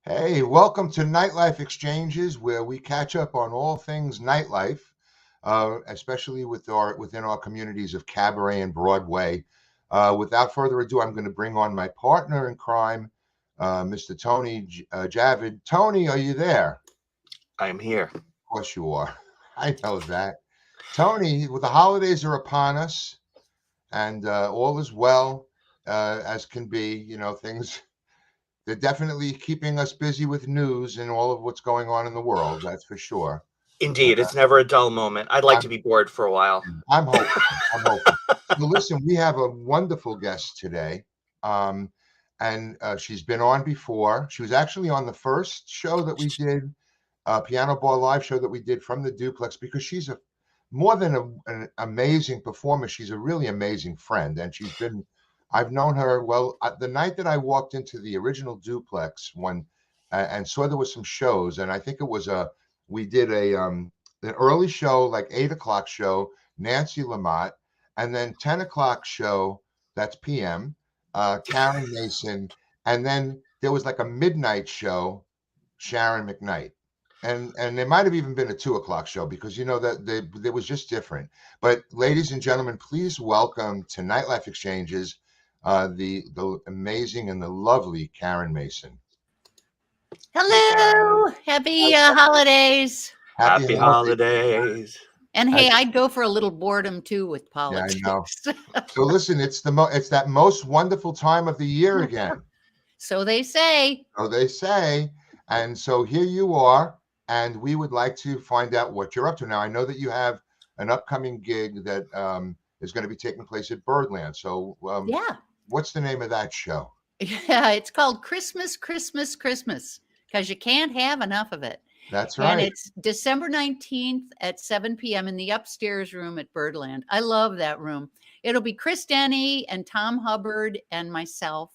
Hey, welcome to NiteLife Exchanges, where we catch up on all things nightlife, especially within our communities of Cabaret and Broadway. Without further ado, I'm going to bring on my partner in crime, Mr. Tony Javid. Tony, are you there? I am here. Of course you are. I know that. Tony, well, the holidays are upon us, and all is well as can be. Things. They're definitely keeping us busy with news and all of what's going on in the world. That's for sure. Uh, Indeed, it's never a dull moment. I'd like to I'm, be bored for a while. I'm hoping. I'm hoping. So, listen, we have a wonderful guest today, um, and she's been on before. She was actually on the first show that we did, Piano Bar Live show that we did from the duplex, because she's more than an amazing performer. She's a really amazing friend, and I've known her well. The night that I walked into the original duplex one and saw there was some shows, and I think we did an early show, like 8 o'clock show, Nancy Lamott, and then 10 o'clock show, that's PM, Karen Mason, and then there was like a midnight show, Sharon McKnight. And there might have even been a 2 o'clock show because that it was just different. But ladies and gentlemen, please welcome to NiteLife Exchanges the amazing and the lovely Karen Mason. Hello, happy holidays. Happy holidays. And hey, I'd go for a little boredom too with politics. Yeah, I know. So listen, it's that most wonderful time of the year again. So they say. So they say. And so here you are, and we would like to find out what you're up to. Now, I know that you have an upcoming gig that is going to be taking place at Birdland. So yeah. What's the name of that show? Yeah, it's called Christmas, Christmas, Christmas, because you can't have enough of it. That's right. And it's December 19th at 7 p.m. in the upstairs room at Birdland. I love that room. It'll be Chris Denny and Tom Hubbard and myself.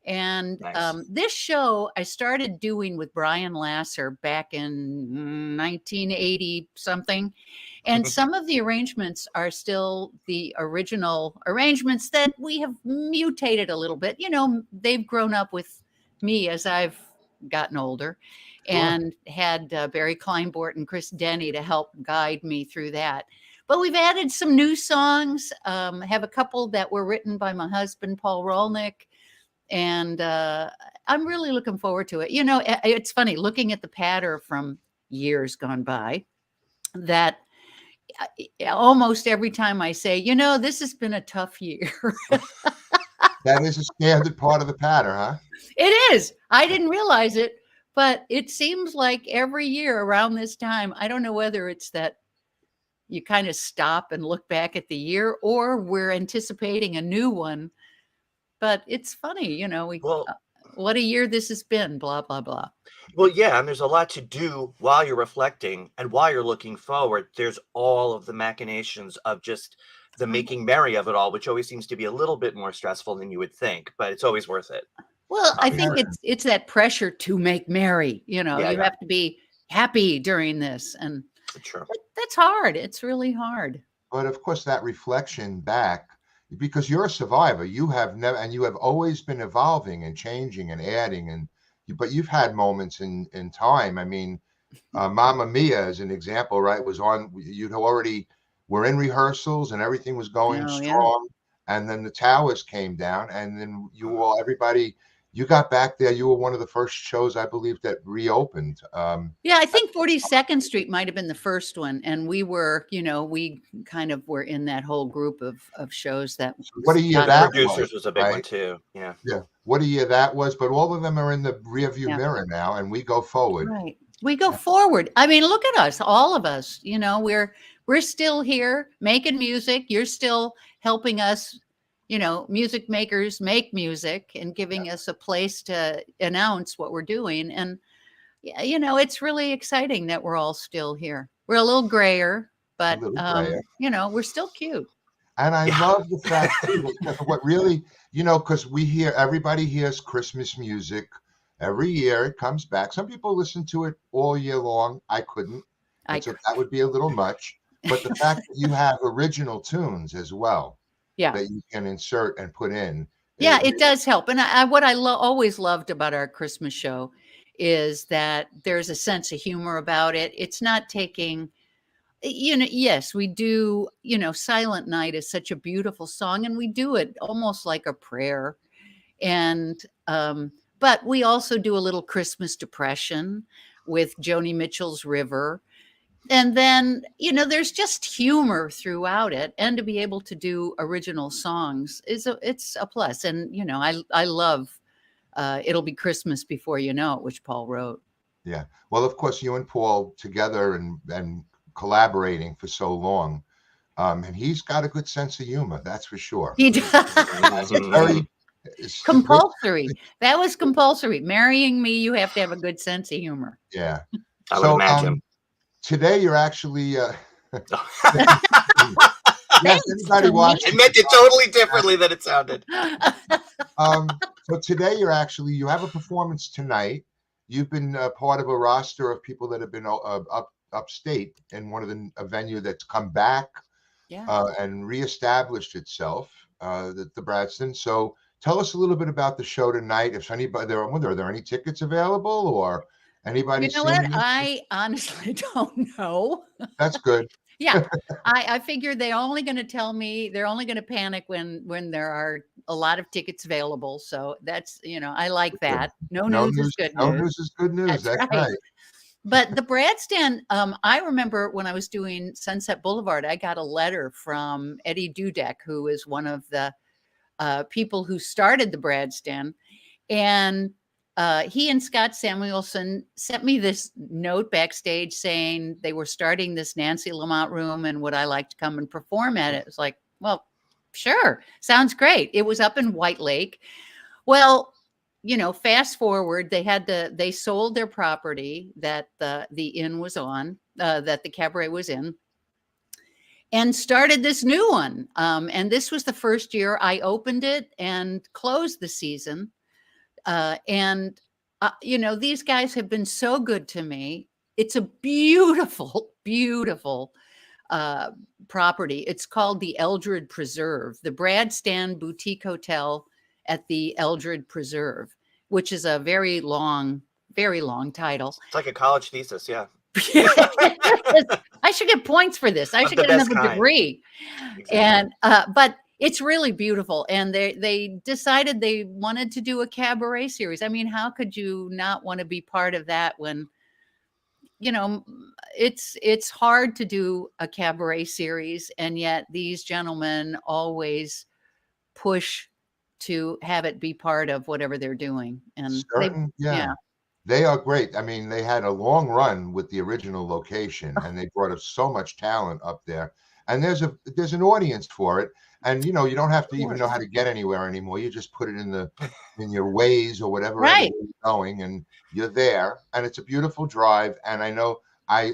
And Nice. This show I started doing with Brian Lasser back in 1980 something. And some of the arrangements are still the original arrangements that we have mutated a little bit. You know, they've grown up with me as I've gotten older. Sure. And had Barry Kleinbort and Chris Denny to help guide me through that. But we've added some new songs. I have a couple that were written by my husband, Paul Rolnick. And I'm really looking forward to it. You know, it's funny looking at the patter from years gone by that almost every time I say, you know, this has been a tough year. That is a standard part of the pattern, huh? It is. I didn't realize it, but it seems like every year around this time, I don't know whether it's that you kind of stop and look back at the year or we're anticipating a new one. But it's funny, you know, what a year this has been, blah, blah, blah. Well, yeah, and there's a lot to do while you're reflecting and while you're looking forward. There's all of the machinations of just the making merry of it all, which always seems to be a little bit more stressful than you would think, but it's always worth it. Well, I think it's that pressure to make merry. You know, you have to be happy during this. And that's hard. It's really hard. But of course, that reflection back, because you're a survivor, you have always been evolving and changing and adding, but you've had moments in time. I mean, Mamma Mia as an example, right? We're in rehearsals and everything was going strong, and then the towers came down, and then you got back there. You were one of the first shows, I believe, that reopened. Yeah, I think 42nd Street might have been the first one. And we were, you know, we kind of were in that whole group of shows that. What a year that Producers was a big one too. Yeah. Yeah. What a year that was. But all of them are in the rearview mirror now, and we go forward. Right. We go forward. I mean, look at us, all of us. You know, we're still here making music. You're still helping us. You know, music makers make music and giving us a place to announce what we're doing. And, you know, it's really exciting that we're all still here. We're a little grayer, but, you know, we're still cute. And I love the fact too, what really, you know, because everybody hears Christmas music every year. It comes back. Some people listen to it all year long. I couldn't. So that would be a little much. But the fact that you have original tunes as well. Yeah, that you can insert and put in. Yeah, it does help. And what I always loved about our Christmas show is that there's a sense of humor about it. It's not taking, yes, we do, Silent Night is such a beautiful song, and we do it almost like a prayer. And, but we also do a little Christmas depression with Joni Mitchell's River. And then, there's just humor throughout it. And to be able to do original songs it's a plus. And, I love It'll Be Christmas Before You Know It, which Paul wrote. Yeah. Well, of course, you and Paul together and collaborating for so long. And he's got a good sense of humor, that's for sure. He does. It's very it's good. Compulsory. That was compulsory. Marrying me, you have to have a good sense of humor. Yeah. I would imagine. Today you're actually yes, Thanks, anybody Tony. watching? I meant it totally differently than it sounded. So today you have a performance tonight. You've been part of a roster of people that have been upstate in one of a venue that's come back and reestablished itself, the Bradston. So tell us a little bit about the show tonight. If anybody are there any tickets available, or anybody? You know what? I honestly don't know. That's good. Yeah, I figured they're only going to panic when there are a lot of tickets available. So that's, I like that. No news is good No news. news is good news. That's right. But the Bradston, I remember when I was doing Sunset Boulevard, I got a letter from Eddie Dudek, who is one of the people who started the Bradston. And he and Scott Samuelson sent me this note backstage saying they were starting this Nancy Lamont room and would I like to come and perform at it. It was like, well, sure. Sounds great. It was up in White Lake. Well, fast forward, they sold their property that the inn was on, that the cabaret was in, and started this new one. And this was the first year I opened it and closed the season. These guys have been so good to me. It's a beautiful, beautiful property. It's called the Eldred Preserve, the Bradston Boutique Hotel at the Eldred Preserve, which is a very long title. It's like a college thesis, yeah. I should get points for this. I should get another degree. Exactly. And but it's really beautiful. And they decided they wanted to do a cabaret series. I mean, how could you not want to be part of that when, it's hard to do a cabaret series. And yet these gentlemen always push to have it be part of whatever they're doing. And they are great. I mean, they had a long run with the original location, and they brought us so much talent up there. And there's an audience for it. And you don't have to even know how to get anywhere anymore. You just put it in your Waze or whatever you're going, and you're there. And it's a beautiful drive. And I know I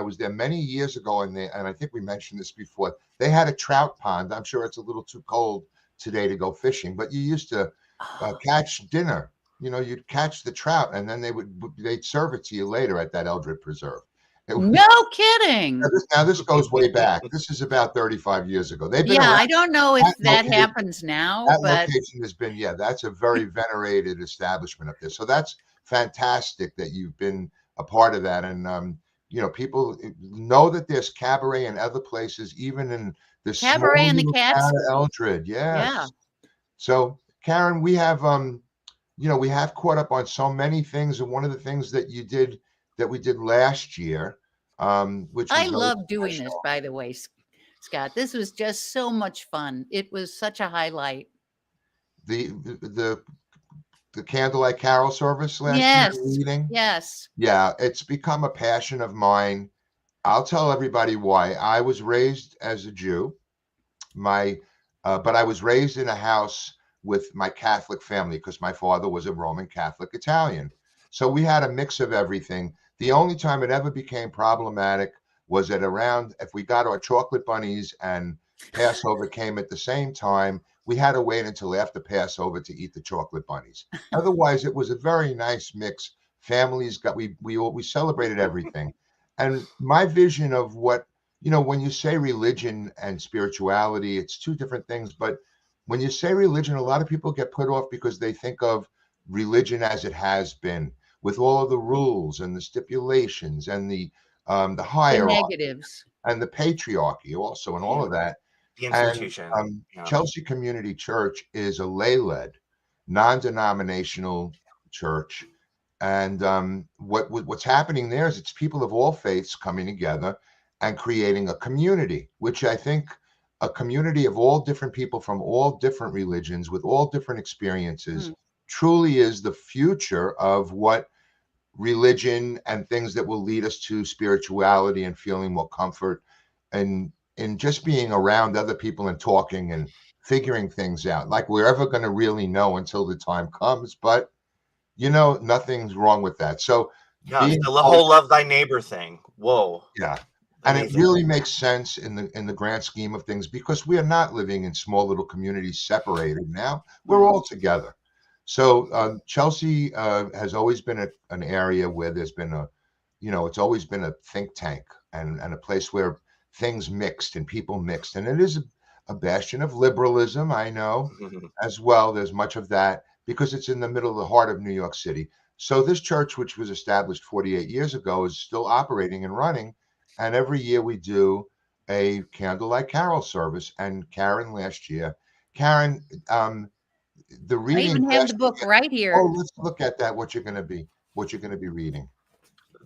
was there many years ago, and I think we mentioned this before. They had a trout pond. I'm sure it's a little too cold today to go fishing, but you used to catch dinner. You'd catch the trout, and then they'd serve it to you later at that Eldred Preserve. No kidding. Now this goes way back. This is about 35 years ago. They've been I don't know if that happens now. That location has been, that's a very venerated establishment up there. So that's fantastic that you've been a part of that. And people know that there's cabaret in other places, even in the cabaret in the Catskills. Eldred, yeah. So Karen, we have we have caught up on so many things, and one of the things that you did that we did last year, which I love doing this, by the way, Scott. This was just so much fun. It was such a highlight. The candlelight carol service last year evening. Yes. Yeah, it's become a passion of mine. I'll tell everybody why. I was raised as a Jew. But I was raised in a house with my Catholic family because my father was a Roman Catholic Italian. So we had a mix of everything. The only time it ever became problematic was if we got our chocolate bunnies and Passover came at the same time, we had to wait until after Passover to eat the chocolate bunnies. Otherwise, it was a very nice mix. Families we celebrated everything. And my vision of what, when you say religion and spirituality, it's two different things. But when you say religion, a lot of people get put off because they think of religion as it has been. with all of the rules and the stipulations and the The hierarchy negatives. and the patriarchy also and all Yeah. of that. The And institution. Yeah. Chelsea Community Church is a lay-led, non-denominational church. And what's happening there is it's people of all faiths coming together and creating a community, which I think a community of all different people from all different religions with all different experiences Mm. truly is the future of what religion and things that will lead us to spirituality and feeling more comfort and in just being around other people and talking and figuring things out. Like we're ever going to really know until the time comes, but nothing's wrong with that. So Yeah, being still the close, whole love thy neighbor thing. Whoa. yeah. And it Amazing. really makes sense in the grand scheme of things because we are not living in small little communities separated now. We're all together. So Chelsea has always been an area where there's been it's always been a think tank and a place where things mixed and people mixed. And it is a bastion of liberalism, I know, as well. There's much of that because it's in the middle of the heart of New York City. So this church, which was established 48 years ago, is still operating and running. And every year we do a candlelight carol service. And Karen last year, Karen, the I reading even have last the book year. right Oh, here. let's look at that. What you're going to be reading.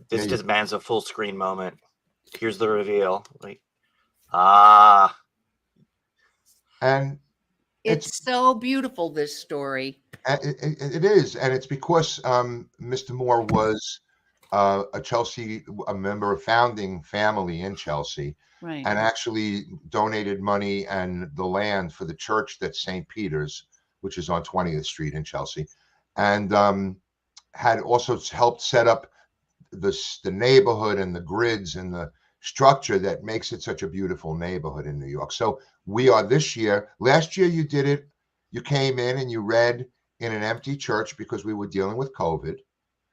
This There you demands a full screen moment. Here's the reveal. Wait. Ah. And It's so beautiful, this story. it is, and it's because Mr. Moore was a member of founding family in Chelsea, Right. and actually donated money and the land for the church that's St. Peter's, which is on 20th Street in Chelsea, and had also helped set up the neighborhood and the grids and the structure that makes it such a beautiful neighborhood in New York. So we are this year. Last year you did it. You came in and you read in an empty church because we were dealing with COVID.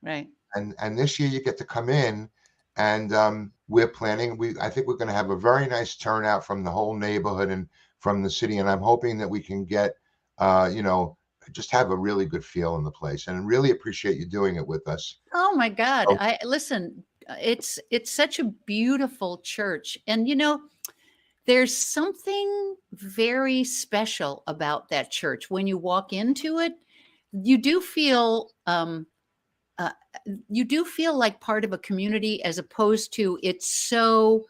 Right. And this year you get to come in and we're planning. I think we're going to have a very nice turnout from the whole neighborhood and from the city. And I'm hoping that we can get, just have a really good feel in the place and really appreciate you doing it with us. Oh my God. So- I listen, it's such a beautiful church. And there's something very special about that church. When you walk into it, you do feel like part of a community as opposed to it's so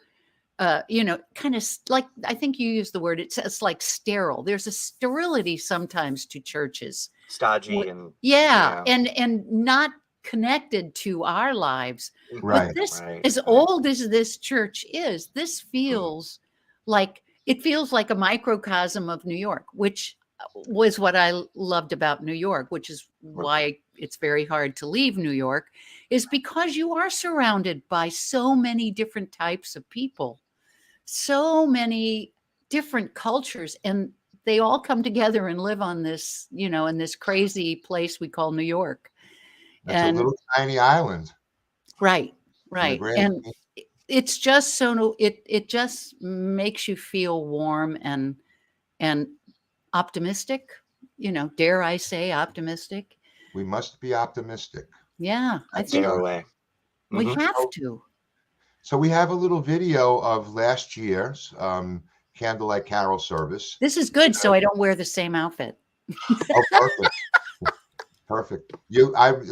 kind of like, I think you used the word, it's like sterile. There's a sterility sometimes to churches. Stodgy and Yeah. And not connected to our lives. Right. But this, Right, as right. old as this church is, this feels like a microcosm of New York, which was what I loved about New York, which is why it's very hard to leave New York, is because you are surrounded by so many different types of people, so many different cultures, and they all come together and live on this, in this crazy place we call New York. That's a little tiny island. Right. in the grand And scheme. it's just it just makes you feel warm and optimistic, dare I say optimistic. We must be optimistic. Yeah, I That's think Take her away. we Mhm. have to. So we have a little video of last year's candlelight carol service. This is good, so I don't wear the same outfit. Oh, perfect. Perfect.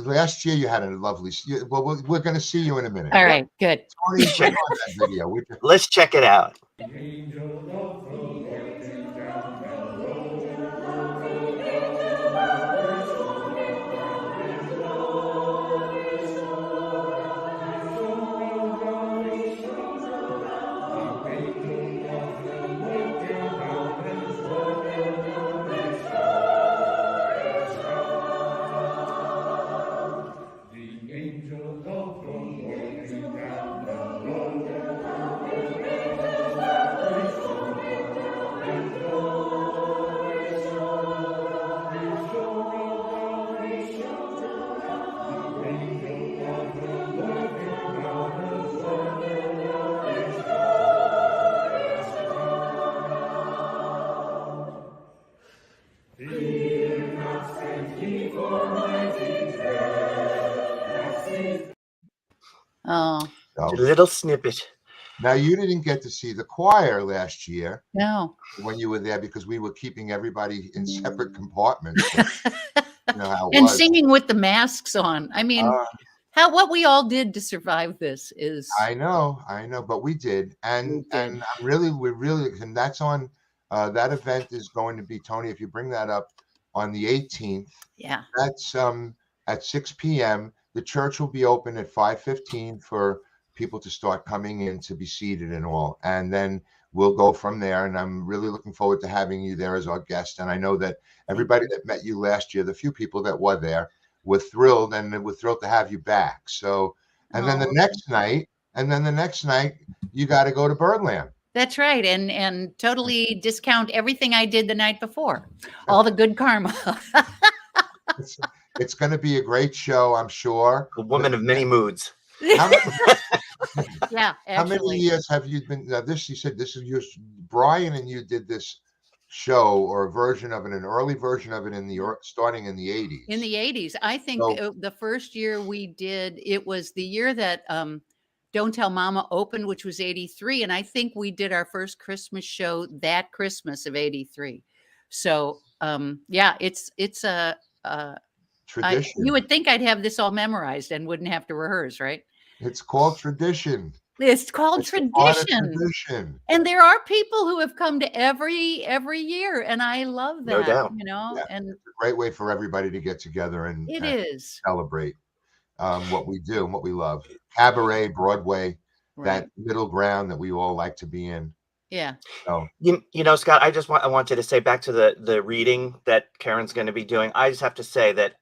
Last year you had a lovely. Well, we're going to see you in a minute. All right, good. Tony, bring on that video. Let's check it out. The angel of the Lord came down and rode The angel of the Lord came down and rode upon his The angel of the Lord came down and rode upon his Oh, So, A little snippet. now you didn't get to see the choir last year no. when you were there because we were keeping everybody in separate compartments. But you know how it And was. singing with the masks on. I mean, Uh, what we all did to survive this is I know, but we did, we did. and we're really, and that's on that event is going to be, Tony. If you bring that up on the 18th, Yeah. that's at 6 p.m. The church will be open at 5:15 for people to start coming in to be seated and all, and then we'll go from there. And I'm really looking forward to having you there as our guest. And I know that everybody that met you last year, the few people that were there, were thrilled, and we're thrilled to have you back. So, and then Oh, the well, next night, you got to go to Birdland. that's right. And totally discount everything I did the night before. All the good karma. It's, it's going to be a great show, I'm sure. A woman of many moods. How many, Yeah, how many actually. years have you been? Now this, you said this is your, Brian and you did this show or a version of it, an early version of it in the starting in the 80s. In the 80s. I think So- the first year we did, it was the year that Don't Tell Mama opened, which was 83. And I think we did our first Christmas show that Christmas of 83. So yeah, it's a tradition. you would think I'd have this all memorized and wouldn't have to rehearse, right? It's called tradition. It's called It's a part of tradition. tradition. And there are people who have come to every year, and I love that, No doubt. you know, Yeah. and It's a great way for everybody to get together and it is. celebrate what we do and what we love. Cabaret, Broadway, Right. that middle ground that we all like to be in. Yeah. So You know, Scott, I wanted to say back to the reading that Karen's going to be doing. I just have to say that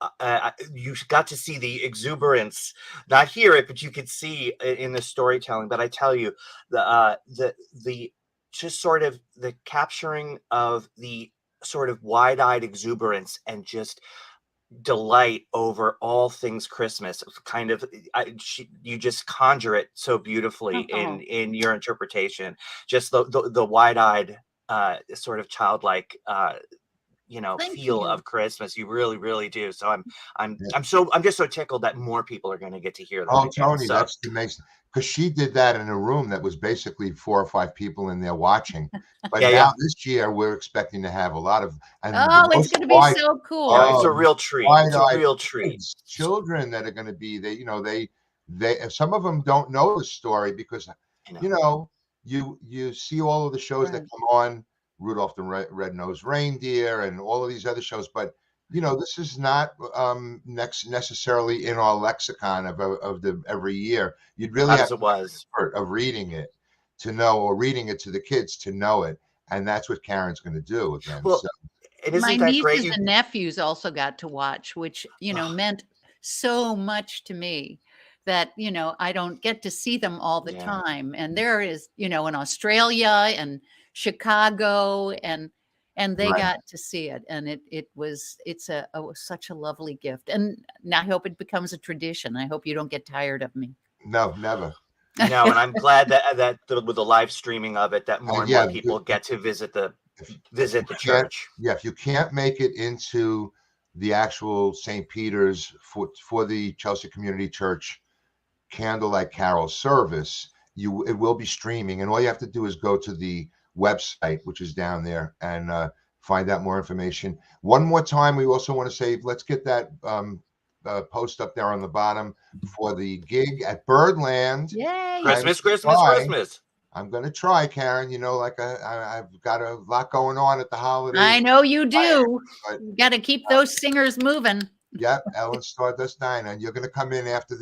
you got to see the exuberance, not hear it, but you could see in the storytelling. But I tell you, the just sort of the capturing of the sort of wide-eyed exuberance and just delight over all things Christmas. Kind of, you just conjure it so beautifully Oh. in your interpretation. Just the wide-eyed, sort of childlike, Thank feel you. of Christmas. You really, really do. So I'm Yeah. I'm just so tickled that more people are going to get to hear that oh, again. Tony, So that's amazing. Because she did that in a room that was basically 4 or 5 people in there watching. But Yeah, now yeah. this year we're expecting to have a lot of, and Oh, the it's most going to be wide, so cool. No, it's oh, a real treat. It's a wide-eyed real treat. kids, children that are going to be, they some of them don't know the story because I know. you see all of the shows that Right. come on, Rudolph the Red-Nosed Reindeer and all of these other shows, but this is not necessarily in our lexicon of the every year. You'd really Not have as it was. effort of reading it to know, or reading it to the kids to know it, and that's what Karen's going to do again. Well, So and My isn't that great? nieces and nephews also got to watch, which, meant so much to me that, I don't get to see them all the Yeah. time. And there is, in Australia and Chicago and they Right. got to see it. And it's such a lovely gift. And I hope it becomes a tradition. I hope you don't get tired of me. No, never. No, and I'm glad that with the live streaming of it, that more and Yeah, more people get to visit the can't- church. Yeah, if you can't make it into the actual St. Peter's for the Chelsea Community Church Candlelight Carol service, it will be streaming, and all you have to do is go to the website, which is down there, and find out more information. One more time, we also want to say, let's get that post up there on the bottom for the gig at Birdland. Yay. Christmas, I'm Christmas, trying. Christmas. I'm going to try, Karen. I've got a lot going on at the holidays. I know you do. But- You got to keep those singers moving. Yep, Ellen Stardust 9, and you're going to come in after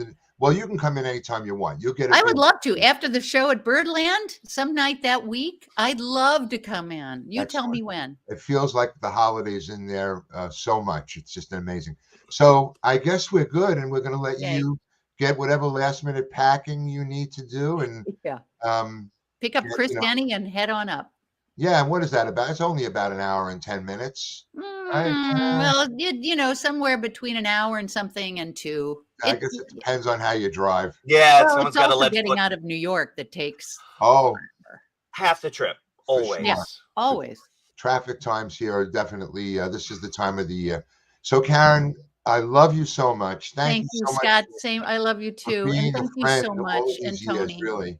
you can come in anytime you want. You'll get I would love to. After the show at Birdland, some night that week, I'd love to come in. You tell me when. It feels like the holidays in there so much. It's just amazing. So I guess we're good, and we're going to let Yay. you get whatever last minute packing you need to do, and Yeah. um, Pick up Chris Denny and head on up. yeah. And what is that about? It's only about an hour and 10 minutes. Well, somewhere between an hour and something and 2. I guess it depends on how you drive. Yeah, Well, someone's it's got to also let getting out of New York that takes Oh, half the trip. For Always. sure. Yeah. always. traffic times here are definitely. This is the time of the year. So Karen, I love you so much. Thank Thank you you, so much Scott. Same. I love you for too. And being a thank you friend so all much. of And these years, Tony. really.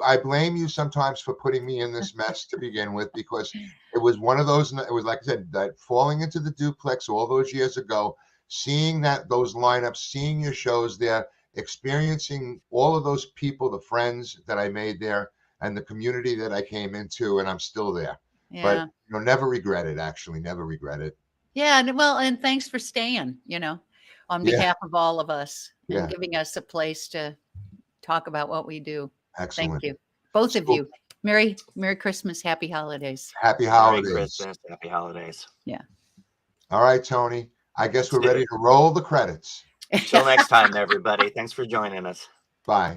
I blame you sometimes for putting me in this mess to begin with, because it was one of those, it was like I said, that falling into the duplex all those years ago, seeing those lineups, seeing your shows there, experiencing all of those people, the friends that I made there, and the community that I came into, and I'm still there. But Yeah. never regret it, actually, never regret it. Yeah. Well, and thanks for staying, on Yeah, behalf of all of us and yeah, giving us a place to talk about what we do. Thank excellent. you. Both of So you. Merry Christmas. Happy holidays. happy Merry holidays. Christmas, happy holidays. Yeah. All right, Tony. I guess Let's we're do ready it. to roll the credits. Till next time, everybody. Thanks for joining us. Bye.